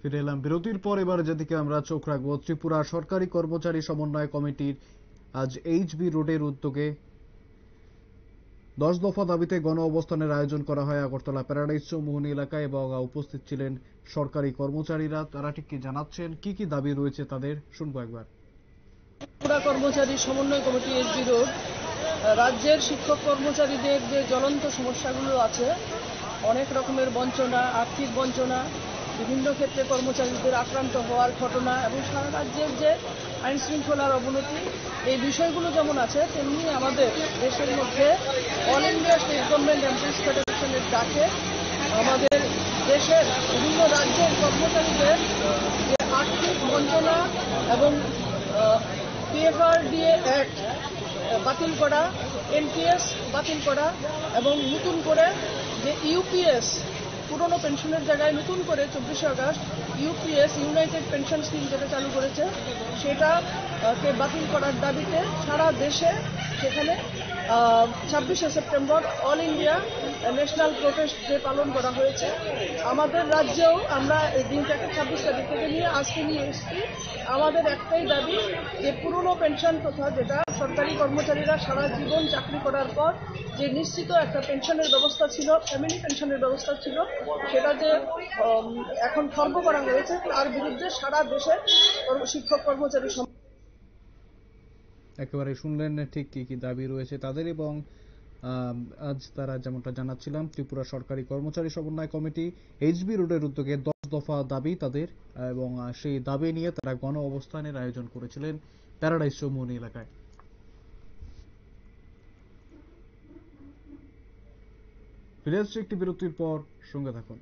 ফিরে এলাম বিরতির পর। এবার যেদিকে আমরা চোখ রাখবো, ত্রিপুরা সরকারি কর্মচারী সমন্বয় কমিটির আজ এইচবি রোডের উদ্যোগে 10 দফা দাবিতে গণ অবস্থানের আয়োজন করা হয় আগরতলা প্যারাডাইস চৌমুহনী এলাকায়, এবং উপস্থিত ছিলেন সরকারি কর্মচারীরা। তারা ঠিক কি জানাচ্ছেন, কি কি দাবি রয়েছে তাদের, শুনবো একবার। ত্রিপুরা কর্মচারী সমন্বয় কমিটি এইচবি রোড রাজ্যের শিক্ষক কর্মচারীদের যে জ্বলন্ত সমস্যাগুলো আছে, অনেক রকমের বঞ্চনা, আর্থিক বঞ্চনা, বিভিন্ন ক্ষেত্রে কর্মচারীদের আক্রান্ত হওয়ার ঘটনা এবং সারা রাজ্যের যে আইন শৃঙ্খলার অবনতি, এই বিষয়গুলো যেমন আছে, তেমনি আমাদের দেশের মধ্যে all India state government employees ফেডারেশনের ডাকে আমাদের দেশের বিভিন্ন রাজ্যের কর্মচারীদের যে আর্থিক বঞ্চনা এবং পিএফআরডিএ অ্যাক্ট বাতিল করা, এনপিএস বাতিল করা এবং নতুন করে যে ইউপিএস, পুরনো পেনশনের জায়গায় নতুন করে 24শে August UPS united pension scheme যেটা চালু করেছে, সেটাকে বাতিল করার দাবিতে সারা দেশে সেখানে 26শে September all India national protest day পালন করা হয়েছে। আমাদের রাজ্যেও আমরা এই দিনটাকে 26 তারিখ থেকে নিয়ে আজকে নিয়ে এসেছি। আমাদের একটাই দাবি যে পুরনো পেনশন প্রথা, যেটা সরকারি কর্মচারীরা সারা জীবন চাকরি করার পর যে নিশ্চিত একটা পেনশনের ব্যবস্থা ছিল, ফ্যামিলি পেনশনের ব্যবস্থা ছিল, সেটা যে এখন খর্ব করা হয়েছে, তার বিরুদ্ধে সারা দেশে শিক্ষক কর্মচারী একেবারে শুনলেন ঠিক কি কি দাবি রয়েছে তাদের। এবং আজ তারা যেমনটা জানাচ্ছিলাম, ত্রিপুরা সরকারি কর্মচারী সমন্বয় কমিটি এইচবি রোডের উদ্যোগে 10 দফা দাবি তাদের, এবং সেই দাবি নিয়ে তারা গণ অবস্থানের আয়োজন করেছিলেন প্যারাডাইস চৌমুহনী এলাকায়। ফিরে আসছে একটি বিরতির পর, সঙ্গে থাকুন।